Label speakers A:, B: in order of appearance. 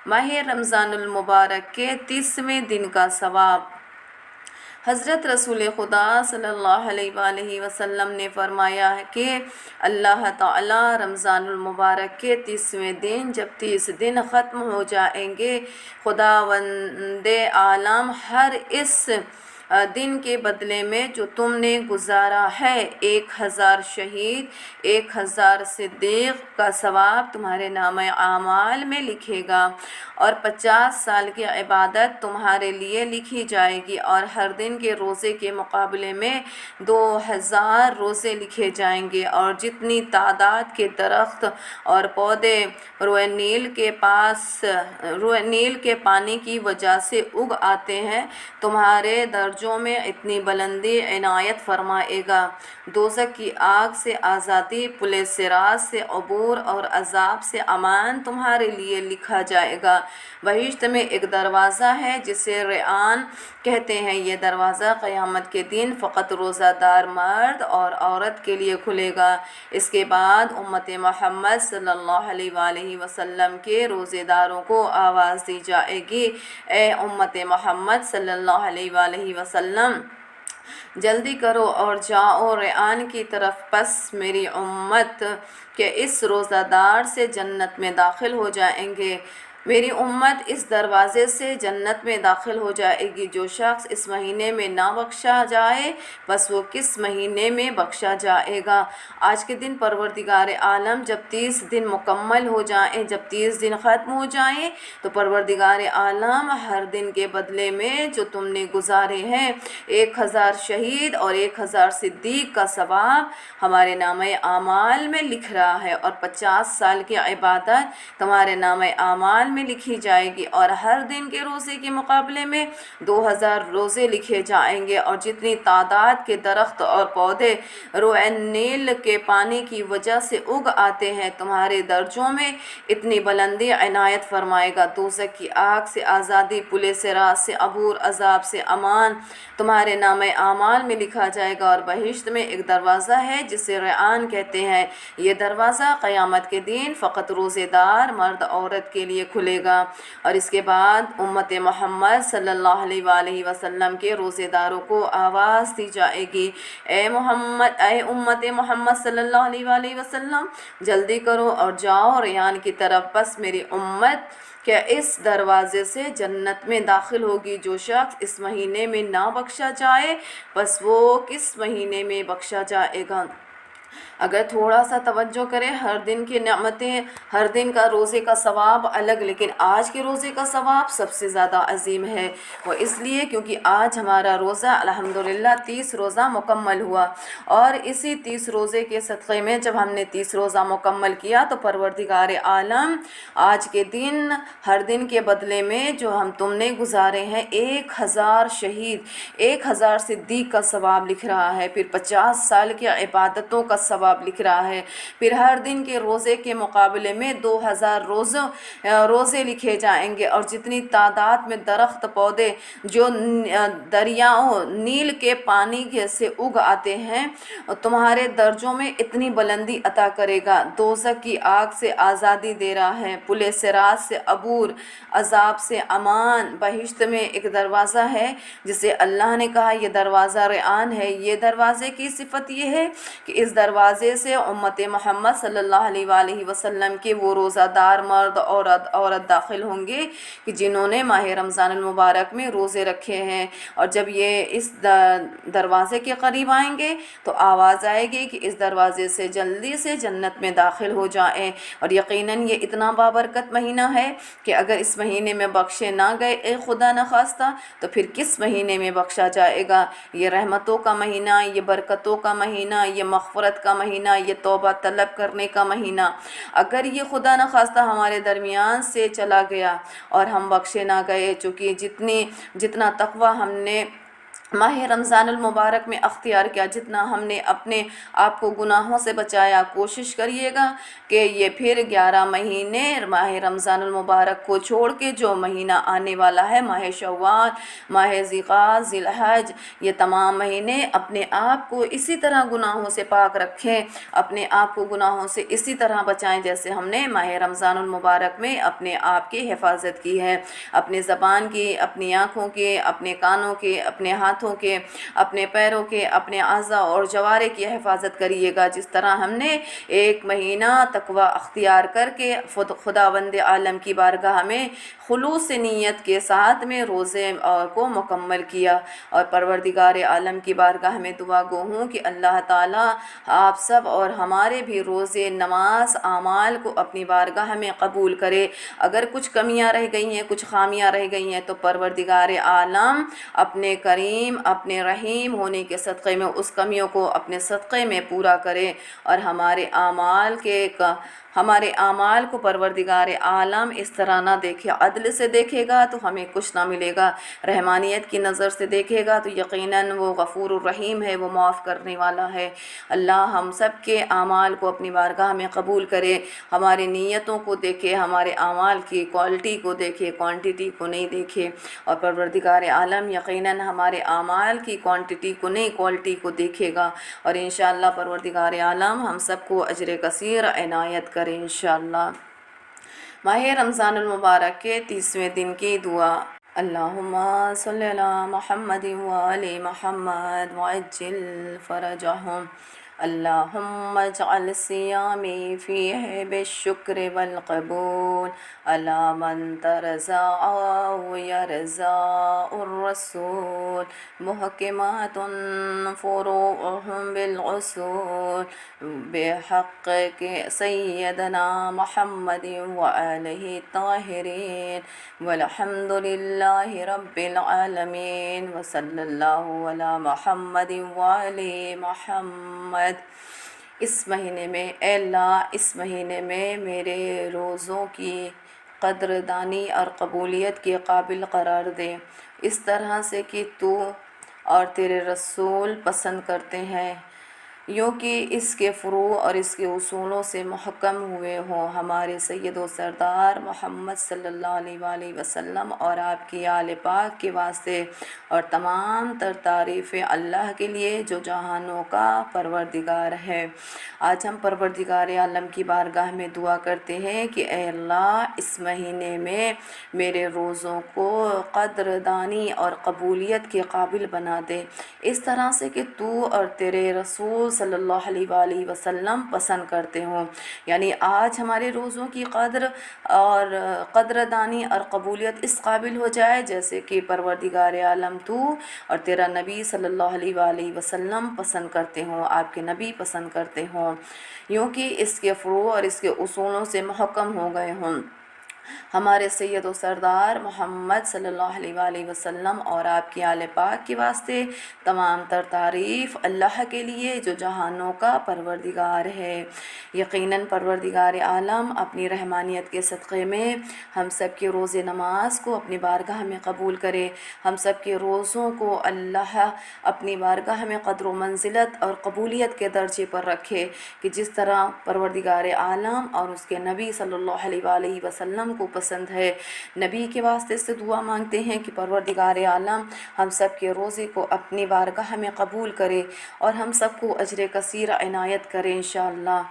A: ماہ رمضان المبارک کے 30ویں دن کا ثواب۔ حضرت رسول خدا صلی اللہ علیہ وآلہ وسلم نے فرمایا ہے کہ اللہ تعالیٰ رمضان المبارک کے 30ویں دن جب 30 دن ختم ہو جائیں گے، خداوند عالم ہر اس دن کے بدلے میں جو تم نے گزارا ہے 1000 شہید، 1000 صدیق کا ثواب تمہارے نامہ اعمال میں لکھے گا، اور 50 سال کی عبادت تمہارے لیے لکھی جائے گی، اور ہر دن کے روزے کے مقابلے میں 2000 روزے لکھے جائیں گے، اور جتنی تعداد کے درخت اور پودے روئے نیل کے پانی کی وجہ سے اگ آتے ہیں، تمہارے درجوں میں اتنی بلندی عنایت فرمائے گا۔ دوزخ کی آگ سے آزادی، پل صراط سے عبور اور عذاب سے امان تمہارے لیے لکھا جائے گا۔ بہشت میں ایک دروازہ ہے جسے ریان کہتے ہیں، یہ دروازہ قیامت کے دن فقط روزہ دار مرد اور عورت کے لیے کھلے گا۔ اس کے بعد امت محمد صلی اللہ علیہ وآلہ وسلم کے روزے داروں کو آواز دی جائے گی، اے امت محمد صلی اللہ علیہ وآلہ وسلم، جلدی کرو اور جاؤ ریان کی طرف، پس میری امت کے اس روزہ دار سے جنت میں داخل ہو جائیں گے۔ میری امت اس دروازے سے جنت میں داخل ہو جائے گی۔ جو شخص اس مہینے میں نہ بخشا جائے، بس وہ کس مہینے میں بخشا جائے گا؟ آج کے دن پروردگار عالم جب 30 دن مکمل ہو جائیں، جب 30 دن ختم ہو جائیں، تو پروردگار عالم ہر دن کے بدلے میں جو تم نے گزارے ہیں 1000 شہید اور 1000 صدیق کا ثواب ہمارے نامہ اعمال میں لکھ رہا ہے، اور 50 سال کی عبادت تمہارے نامہ اعمال میں لکھی جائے گی، اور ہر دن کے روزے کے مقابلے میں 2000 روزے لکھے جائیں گے، اور جتنی تعداد کے درخت اور پودے روئے نیل کے پانی کی وجہ سے اگ آتے ہیں، تمہارے درجوں میں اتنی بلندی عنایت فرمائے گا۔ دوزخ کی آگ سے آزادی، پل صراط سے عبور، عذاب سے امان تمہارے نامہ اعمال میں لکھا جائے گا۔ اور بہشت میں ایک دروازہ ہے جسے ریان کہتے ہیں، یہ دروازہ قیامت کے دن فقط روزے دار مرد عورت کے لیے کھلے گا۔ اور اس کے بعد امت محمد صلی اللہ علیہ وآلہ وسلم کے روزے داروں کو آواز دی جائے گی، اے امت محمد صلی اللہ علیہ وآلہ وسلم، جلدی کرو اور جاؤ ریان کی طرف، بس میری امت کہ اس دروازے سے جنت میں داخل ہوگی۔ جو شخص اس مہینے میں نہ بخشا جائے، بس وہ کس مہینے میں بخشا جائے گا؟ اگر تھوڑا سا توجہ کریں، ہر دن کی نعمتیں، ہر دن کا روزے کا ثواب الگ، لیکن آج کے روزے کا ثواب سب سے زیادہ عظیم ہے۔ وہ اس لیے کیونکہ آج ہمارا روزہ الحمدللہ 30 روزہ مکمل ہوا، اور اسی 30 روزے کے صدقے میں جب ہم نے 30 روزہ مکمل کیا تو پروردگار عالم آج کے دن ہر دن کے بدلے میں جو تم نے گزارے ہیں 1000 شہید، 1000 صدیق کا ثواب لکھ رہا ہے، پھر 50 سال کی عبادتوں کا ثواب لکھ رہا ہے، پھر ہر دن کے روزے کے مقابلے میں 2000 روزے لکھے جائیں گے، اور جتنی تعداد میں درخت پودے جو دریاؤں نیل کے پانی سے اگ آتے ہیں، تمہارے درجوں میں اتنی بلندی عطا کرے گا۔ دوزخ کی آگ سے آزادی دے رہا ہے، پل صراط سے عبور، عذاب سے امان۔ بہشت میں ایک دروازہ ہے جسے اللہ نے کہا یہ دروازہ ریان ہے۔ یہ دروازے کی صفت یہ ہے کہ اس دروازے سے امت محمد صلی اللہ علیہ وآلہ وسلم کے وہ روزہ دار مرد عورت داخل ہوں گے کہ جنہوں نے ماہ رمضان المبارک میں روزے رکھے ہیں، اور جب یہ اس دروازے کے قریب آئیں گے تو آواز آئے گی کہ اس دروازے سے جلدی سے جنت میں داخل ہو جائیں۔ اور یقیناً یہ اتنا بابرکت مہینہ ہے کہ اگر اس مہینے میں بخشے نہ گئے اے خدا نخواستہ تو پھر کس مہینے میں بخشا جائے گا؟ یہ رحمتوں کا مہینہ، یہ برکتوں کا مہینہ، یہ مغفرت کا مہینہ، یہ توبہ طلب کرنے کا مہینہ۔ اگر یہ خدا نخواستہ ہمارے درمیان سے چلا گیا اور ہم بخشے نہ گئے، چونکہ جتنا تقوی ہم نے ماہ رمضان المبارک میں اختیار کیا، جتنا ہم نے اپنے آپ کو گناہوں سے بچایا، کوشش کریے گا کہ یہ پھر 11 مہینے ماہ رمضان المبارک کو چھوڑ کے جو مہینہ آنے والا ہے، ماہ شوال، ماہ ذیقعدہ، ذی الحج، یہ تمام مہینے اپنے آپ کو اسی طرح گناہوں سے پاک رکھیں، اپنے آپ کو گناہوں سے اسی طرح بچائیں جیسے ہم نے ماہ رمضان المبارک میں اپنے آپ کی حفاظت کی ہے، اپنے زبان کی، اپنی آنکھوں کے، اپنے کانوں کے، اپنے ہاتھوں کے، اپنے پیروں کے، اپنے اعضاء اور جوارے کی حفاظت کریے گا، جس طرح ہم نے ایک مہینہ تقوی اختیار کر کے خداوند عالم کی بارگاہ میں خلوص نیت کے ساتھ میں روزے کو مکمل کیا، اور پروردگار عالم کی بارگاہ میں دعا گو ہوں کہ اللہ تعالیٰ آپ سب اور ہمارے بھی روزے، نماز، اعمال کو اپنی بارگاہ میں قبول کرے۔ اگر کچھ کمیاں رہ گئی ہیں، کچھ خامیاں رہ گئی ہیں تو پروردگار عالم اپنے کریم، اپنے رحیم ہونے کے صدقے میں اس کمیوں کو اپنے صدقے میں پورا کرے، اور ہمارے اعمال کو پروردگار عالم اس طرح نہ دیکھے، عدل سے دیکھے گا تو ہمیں کچھ نہ ملے گا، رحمانیت کی نظر سے دیکھے گا تو یقیناً وہ غفور الرحیم ہے، وہ معاف کرنے والا ہے۔ اللہ ہم سب کے اعمال کو اپنی بارگاہ میں قبول کرے، ہماری نیتوں کو دیکھے، ہمارے اعمال کی کوالٹی کو دیکھے، کوانٹٹی کو نہیں دیکھے، اور پروردگار عالم یقیناً ہمارے اعمال کی کوانٹٹی کو نہیں، کوالٹی کو دیکھے گا، اور انشاءاللہ پروردگار عالم ہم سب کو اجر کثیر عنایت کرے انشاءاللہ۔ ماہ رمضان المبارک کے 30ویں دن کی دعا۔ اللہم صلی علی محمد وآل محمد وعجل فرجہم، اللہم اجعل صیامی فیہ بالشکر والقبول علی من ترضى ويرضى الرسول، محکمات فروعهم بالعصول، بحق سیدنا محمد وآلہ الطاہرین، والحمد للہ رب العالمین، وصلی اللہ علی محمد وآل محمد۔ اس مہینے میں اے اللہ، اس مہینے میں میرے روزوں کی قدردانی اور قبولیت کے قابل قرار دے، اس طرح سے کہ تو اور تیرے رسول پسند کرتے ہیں، یوں کہ اس کے فروع اور اس کے اصولوں سے محکم ہوئے ہوں، ہمارے سید و سردار محمد صلی اللہ علیہ وآلہ وسلم اور آپ کی آل پاک کے واسطے، اور تمام تر تعریفیں اللہ کے لیے جو جہانوں کا پروردگار ہے۔ آج ہم پروردگار عالم کی بارگاہ میں دعا کرتے ہیں کہ اے اللہ، اس مہینے میں میرے روزوں کو قدردانی اور قبولیت کے قابل بنا دے، اس طرح سے کہ تو اور تیرے رسول صلی اللہ علیہ وآلہ وسلم پسند کرتے ہوں، یعنی آج ہمارے روزوں کی قدر اور قدردانی اور قبولیت اس قابل ہو جائے جیسے کہ پروردگار عالم تو اور تیرا نبی صلی اللہ علیہ وآلہ وسلم پسند کرتے ہوں، آپ کے نبی پسند کرتے ہوں، یوں کہ اس کے فروع اور اس کے اصولوں سے محکم ہو گئے ہوں۔ ہمارے سید و سردار محمد صلی اللہ علیہ وآلہ وسلم اور آپ کی آل پاک کے واسطے تمام تر تعریف اللہ کے لیے جو جہانوں کا پروردگار ہے۔ یقیناً پروردگار عالم اپنی رحمانیت کے صدقے میں ہم سب کے روز نماز کو اپنی بارگاہ میں قبول کرے، ہم سب کے روزوں کو اللہ اپنی بارگاہ میں قدر و منزلت اور قبولیت کے درجے پر رکھے کہ جس طرح پروردگار عالم اور اس کے نبی صلی اللہ علیہ وآلہ وسلم کو پسند ہے۔ نبی کے واسطے سے دعا مانگتے ہیں کہ پروردگار عالم ہم سب کے روزے کو اپنی بارگاہ میں قبول کرے اور ہم سب کو اجر کثیر عنایت کرے انشاءاللہ۔